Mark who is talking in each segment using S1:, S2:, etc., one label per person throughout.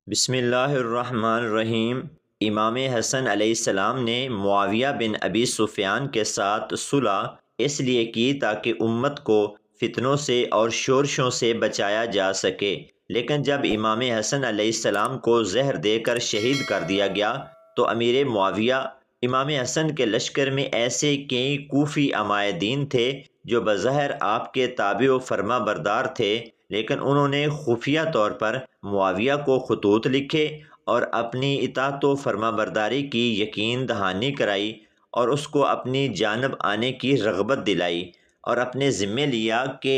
S1: بسم اللہ الرحمن الرحیم۔ امام حسن علیہ السلام نے معاویہ بن ابی سفیان کے ساتھ صلح اس لیے کی تاکہ امت کو فتنوں سے اور شورشوں سے بچایا جا سکے، لیکن جب امام حسن علیہ السلام کو زہر دے کر شہید کر دیا گیا تو امیر معاویہ امام حسن کے لشکر میں ایسے کئی کوفی عمائدین تھے جو بظاہر آپ کے تابع و فرما بردار تھے، لیکن انہوں نے خفیہ طور پر معاویہ کو خطوط لکھے اور اپنی اطاعت و فرما برداری کی یقین دہانی کرائی اور اس کو اپنی جانب آنے کی رغبت دلائی، اور اپنے ذمے لیا کہ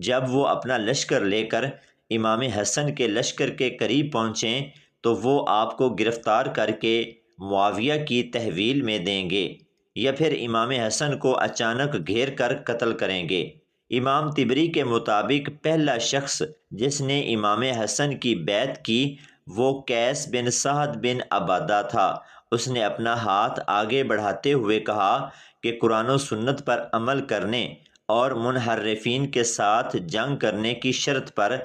S1: جب وہ اپنا لشکر لے کر امام حسن کے لشکر کے قریب پہنچیں تو وہ آپ کو گرفتار کر کے معاویہ کی تحویل میں دیں گے یا پھر امام حسن کو اچانک گھیر کر قتل کریں گے۔ امام طبری کے مطابق پہلا شخص جس نے امام حسن کی بیعت کی وہ قیس بن سعد بن عبادہ تھا۔ اس نے اپنا ہاتھ آگے بڑھاتے ہوئے کہا کہ قرآن و سنت پر عمل کرنے اور منحرفین کے ساتھ جنگ کرنے کی شرط پر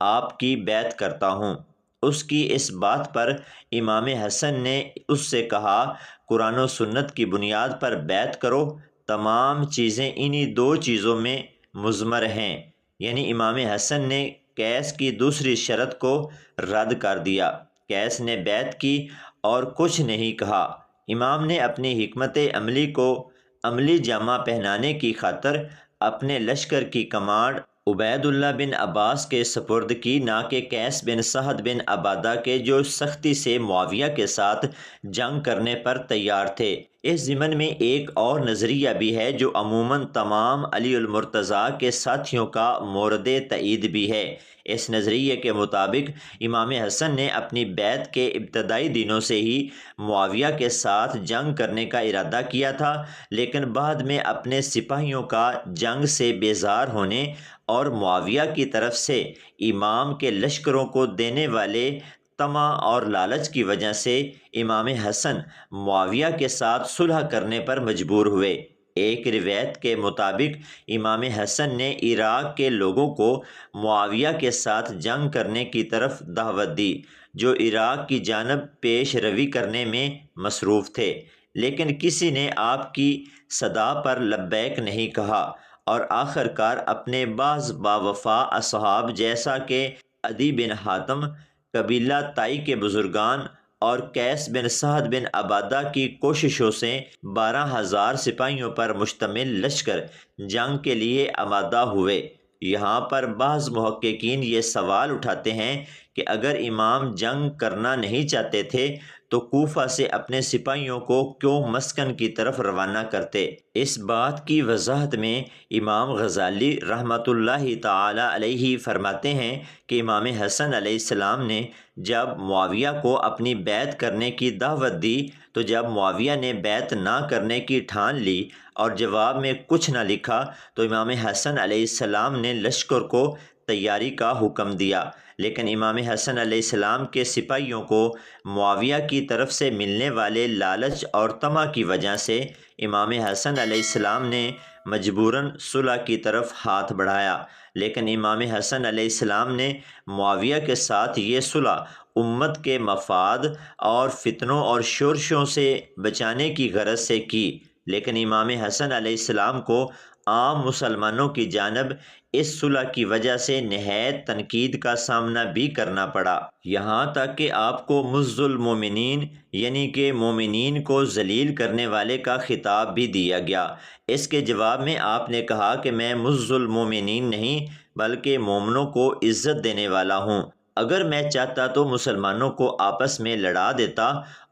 S1: آپ کی بیعت کرتا ہوں۔ اس کی اس بات پر امام حسن نے اس سے کہا، قرآن و سنت کی بنیاد پر بیعت کرو، تمام چیزیں انہی دو چیزوں میں مضمر ہیں۔ یعنی امام حسن نے قیس کی دوسری شرط کو رد کر دیا۔ قیس نے بیعت کی اور کچھ نہیں کہا۔ امام نے اپنی حکمت عملی کو عملی جامہ پہنانے کی خاطر اپنے لشکر کی کمانڈ عبید اللہ بن عباس کے سپرد کی، نہ کہ قیس بن سعد بن عبادہ کے، جو سختی سے معاویہ کے ساتھ جنگ کرنے پر تیار تھے۔ اس ضمن میں ایک اور نظریہ بھی ہے جو عموماً تمام علی المرتضیٰ کے ساتھیوں کا مورد تائید بھی ہے۔ اس نظریے کے مطابق امام حسن نے اپنی بیعت کے ابتدائی دنوں سے ہی معاویہ کے ساتھ جنگ کرنے کا ارادہ کیا تھا، لیکن بعد میں اپنے سپاہیوں کا جنگ سے بیزار ہونے اور معاویہ کی طرف سے امام کے لشکروں کو دینے والے طمع اور لالچ کی وجہ سے امام حسن معاویہ کے ساتھ صلح کرنے پر مجبور ہوئے۔ ایک روایت کے مطابق امام حسن نے عراق کے لوگوں کو معاویہ کے ساتھ جنگ کرنے کی طرف دعوت دی، جو عراق کی جانب پیش روی کرنے میں مصروف تھے، لیکن کسی نے آپ کی صدا پر لبیک نہیں کہا، اور آخر کار اپنے بعض باوفا اصحاب جیسا کہ عدی بن حاتم، قبیلہ طائی کے بزرگان اور قیس بن سعد بن عبادہ کی کوششوں سے 12,000 سپاہیوں پر مشتمل لشکر جنگ کے لیے آمادہ ہوئے۔ یہاں پر بعض محققین یہ سوال اٹھاتے ہیں کہ اگر امام جنگ کرنا نہیں چاہتے تھے تو کوفہ سے اپنے سپاہیوں کو کیوں مسکن کی طرف روانہ کرتے؟ اس بات کی وضاحت میں امام غزالی رحمۃ اللہ تعالی علیہ فرماتے ہیں کہ امام حسن علیہ السلام نے جب معاویہ کو اپنی بیعت کرنے کی دعوت دی تو جب معاویہ نے بیعت نہ کرنے کی ٹھان لی اور جواب میں کچھ نہ لکھا تو امام حسن علیہ السلام نے لشکر کو تیاری کا حکم دیا، لیکن امام حسن علیہ السلام کے سپاہیوں کو معاویہ کی طرف سے ملنے والے لالچ اور طمع کی وجہ سے امام حسن علیہ السلام نے مجبوراً صلح کی طرف ہاتھ بڑھایا، لیکن امام حسن علیہ السلام نے معاویہ کے ساتھ یہ صلح امت کے مفاد اور فتنوں اور شورشوں سے بچانے کی غرض سے کی، لیکن امام حسن علیہ السلام کو عام مسلمانوں کی جانب اس صلح کی وجہ سے نہایت تنقید کا سامنا بھی کرنا پڑا، یہاں تک کہ آپ کو مُعَزُّ المومنین یعنی کہ مومنین کو ذلیل کرنے والے کا خطاب بھی دیا گیا۔ اس کے جواب میں آپ نے کہا کہ میں مُعَزُّ المومنین نہیں بلکہ مومنوں کو عزت دینے والا ہوں۔ اگر میں چاہتا تو مسلمانوں کو آپس میں لڑا دیتا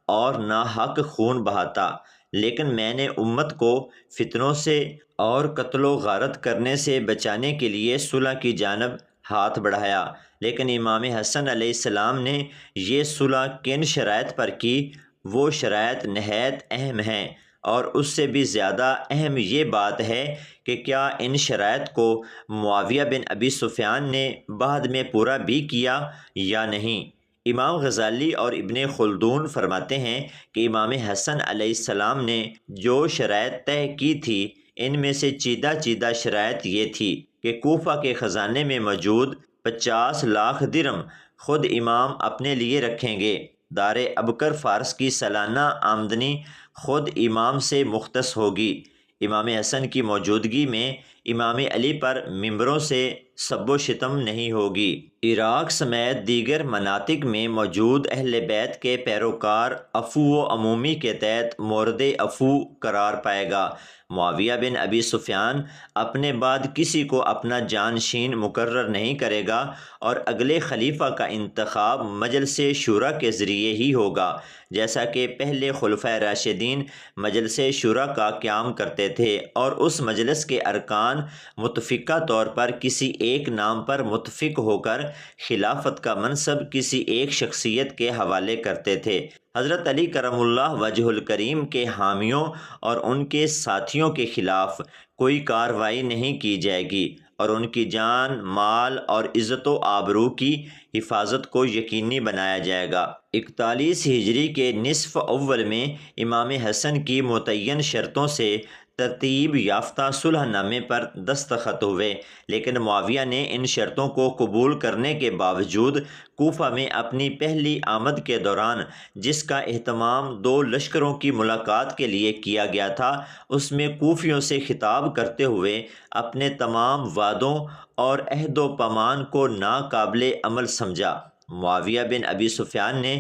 S1: اور ناحق خون بہاتا، لیکن میں نے امت کو فتنوں سے اور قتل و غارت کرنے سے بچانے کے لیے صلح کی جانب ہاتھ بڑھایا۔ لیکن امام حسن علیہ السلام نے یہ صلح کن شرائط پر کی؟ وہ شرائط نہایت اہم ہیں، اور اس سے بھی زیادہ اہم یہ بات ہے کہ کیا ان شرائط کو معاویہ بن ابی سفیان نے بعد میں پورا بھی کیا یا نہیں؟ امام غزالی اور ابن خلدون فرماتے ہیں کہ امام حسن علیہ السلام نے جو شرائط طے کی تھی ان میں سے چیدہ چیدہ شرائط یہ تھی کہ کوفہ کے خزانے میں موجود 50 لاکھ درہم خود امام اپنے لیے رکھیں گے۔ دار ابکر فارس کی سالانہ آمدنی خود امام سے مختص ہوگی۔ امام حسن کی موجودگی میں امام علی پر ممبروں سے سب و شتم نہیں ہوگی۔ عراق سمیت دیگر مناطق میں موجود اہل بیت کے پیروکار عفو و عمومی کے تحت مورد عفو قرار پائے گا۔ معاویہ بن ابی سفیان اپنے بعد کسی کو اپنا جانشین مقرر نہیں کرے گا اور اگلے خلیفہ کا انتخاب مجلس شورا کے ذریعے ہی ہوگا، جیسا کہ پہلے خلفائے راشدین مجلس شورا کا قیام کرتے تھے اور اس مجلس کے ارکان متفقہ طور پر کسی ایک نام پر متفق ہو کر خلافت کا منصب کسی ایک شخصیت کے حوالے کرتے تھے۔ حضرت علی کرم اللہ وجہ الکریم کے حامیوں اور ان کے ساتھیوں کے خلاف کوئی کارروائی نہیں کی جائے گی اور ان کی جان، مال اور عزت و آبرو کی حفاظت کو یقینی بنایا جائے گا۔ 41 ہجری کے نصف اول میں امام حسن کی متعین شرطوں سے ترتیب یافتہ صلح نامے پر دستخط ہوئے، لیکن معاویہ نے ان شرطوں کو قبول کرنے کے باوجود کوفہ میں اپنی پہلی آمد کے دوران جس کا اہتمام 2 لشکروں کی ملاقات کے لیے کیا گیا تھا، اس میں کوفیوں سے خطاب کرتے ہوئے اپنے تمام وعدوں اور عہد و پیمان کو ناقابل عمل سمجھا۔ معاویہ بن ابی سفیان نے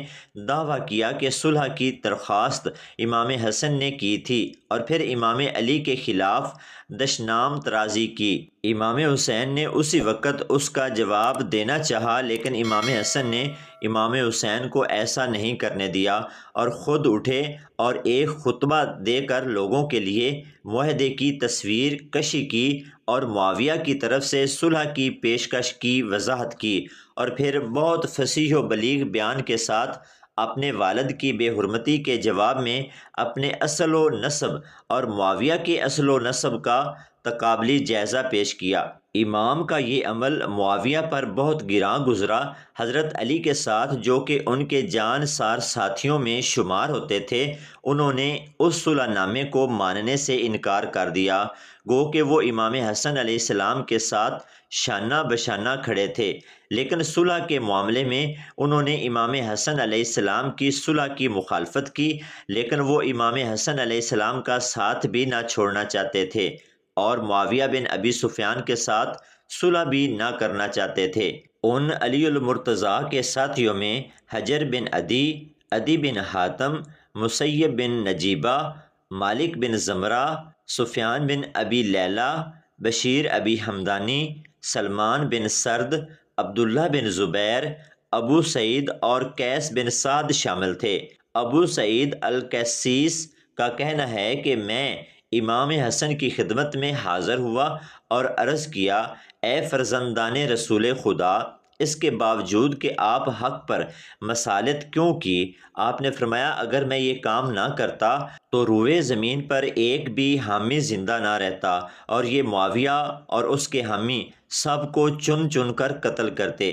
S1: دعویٰ کیا کہ صلح کی درخواست امام حسن نے کی تھی اور پھر امام علی کے خلاف دشنام ترازی کی۔ امام حسین نے اسی وقت اس کا جواب دینا چاہا، لیکن امام حسن نے امام حسین کو ایسا نہیں کرنے دیا اور خود اٹھے اور ایک خطبہ دے کر لوگوں کے لیے معاہدے کی تصویر کشی کی اور معاویہ کی طرف سے صلح کی پیشکش کی وضاحت کی، اور پھر بہت فصیح و بلیغ بیان کے ساتھ اپنے والد کی بے حرمتی کے جواب میں اپنے اصل و نسب اور معاویہ کے اصل و نسب کا تقابلی جائزہ پیش کیا۔ امام کا یہ عمل معاویہ پر بہت گراں گزرا۔ حضرت علی کے ساتھ جو کہ ان کے جان سار ساتھیوں میں شمار ہوتے تھے، انہوں نے اس صلح نامے کو ماننے سے انکار کر دیا، گو کہ وہ امام حسن علیہ السلام کے ساتھ شانہ بشانہ کھڑے تھے، لیکن صلح کے معاملے میں انہوں نے امام حسن علیہ السلام کی صلح کی مخالفت کی، لیکن وہ امام حسن علیہ السلام کا ساتھ بھی نہ چھوڑنا چاہتے تھے اور معاویہ بن ابی سفیان کے ساتھ صلح بھی نہ کرنا چاہتے تھے۔ ان علی المرتضیٰ کے ساتھیوں میں حجر بن عدی، عدی بن حاتم، مسیب بن نجیبہ، مالک بن زمرہ، سفیان بن ابی لیلہ، بشیر ابی حمدانی، سلمان بن سرد، عبداللہ بن زبیر، ابو سعید اور قیس بن سعد شامل تھے۔ ابو سعید القیسیس کا کہنا ہے کہ میں امام حسن کی خدمت میں حاضر ہوا اور عرض کیا، اے فرزندان رسول خدا، اس کے باوجود کہ آپ حق پر مصالحت کیوں کی؟ آپ نے فرمایا، اگر میں یہ کام نہ کرتا تو روئے زمین پر ایک بھی حامی زندہ نہ رہتا اور یہ معاویہ اور اس کے حامی سب کو چن چن کر قتل کرتے۔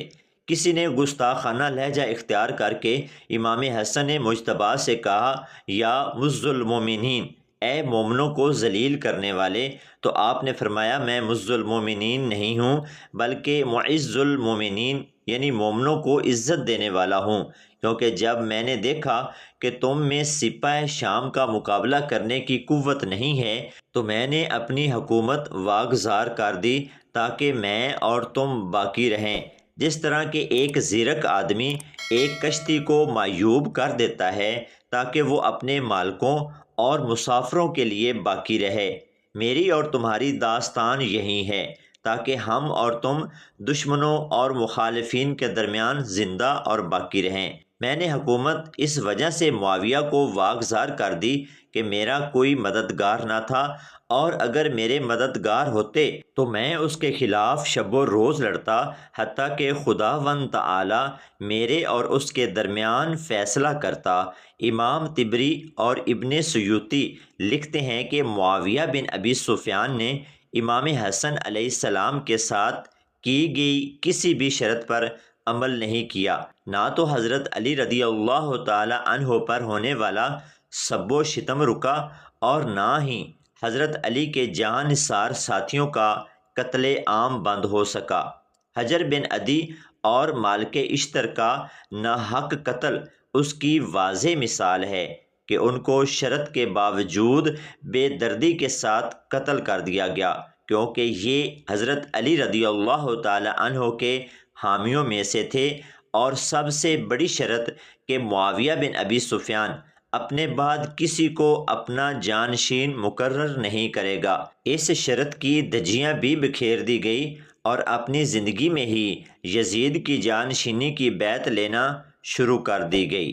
S1: کسی نے گستاخانہ لہجہ اختیار کر کے امام حسن مجتبیٰ سے کہا، یا مز المومنین، اے مومنوں کو ذلیل کرنے والے، تو آپ نے فرمایا، میں مز المومنین نہیں ہوں بلکہ معز المومنین، یعنی مومنوں کو عزت دینے والا ہوں، کیونکہ جب میں نے دیکھا کہ تم میں سپاہ شام کا مقابلہ کرنے کی قوت نہیں ہے تو میں نے اپنی حکومت واگزار کر دی تاکہ میں اور تم باقی رہیں۔ جس طرح کہ ایک زیرک آدمی ایک کشتی کو معیوب کر دیتا ہے تاکہ وہ اپنے مالکوں اور مسافروں کے لیے باقی رہے، میری اور تمہاری داستان یہی ہے تاکہ ہم اور تم دشمنوں اور مخالفین کے درمیان زندہ اور باقی رہیں۔ میں نے حکومت اس وجہ سے معاویہ کو واگزار کر دی کہ میرا کوئی مددگار نہ تھا، اور اگر میرے مددگار ہوتے تو میں اس کے خلاف شب و روز لڑتا، حتیٰ کہ خداوند تعالی میرے اور اس کے درمیان فیصلہ کرتا۔ امام طبری اور ابن سیوطی لکھتے ہیں کہ معاویہ بن ابی سفیان نے امام حسن علیہ السلام کے ساتھ کی گئی کسی بھی شرط پر عمل نہیں کیا، نہ تو حضرت علی رضی اللہ تعالی عنہ پر ہونے والا سب و شتم رکا اور نہ ہی حضرت علی کے جان نثار ساتھیوں کا قتل عام بند ہو سکا۔ حجر بن عدی اور مال کے اشترکہ ناحق قتل اس کی واضح مثال ہے کہ ان کو شرط کے باوجود بے دردی کے ساتھ قتل کر دیا گیا، کیونکہ یہ حضرت علی رضی اللہ تعالی عنہ کے حامیوں میں سے تھے، اور سب سے بڑی شرط کہ معاویہ بن ابی سفیان اپنے بعد کسی کو اپنا جانشین مقرر نہیں کرے گا۔ اس شرط کی دھجیاں بھی بکھیر دی گئی اور اپنی زندگی میں ہی یزید کی جانشینی کی بیعت لینا شروع کر دی گئی۔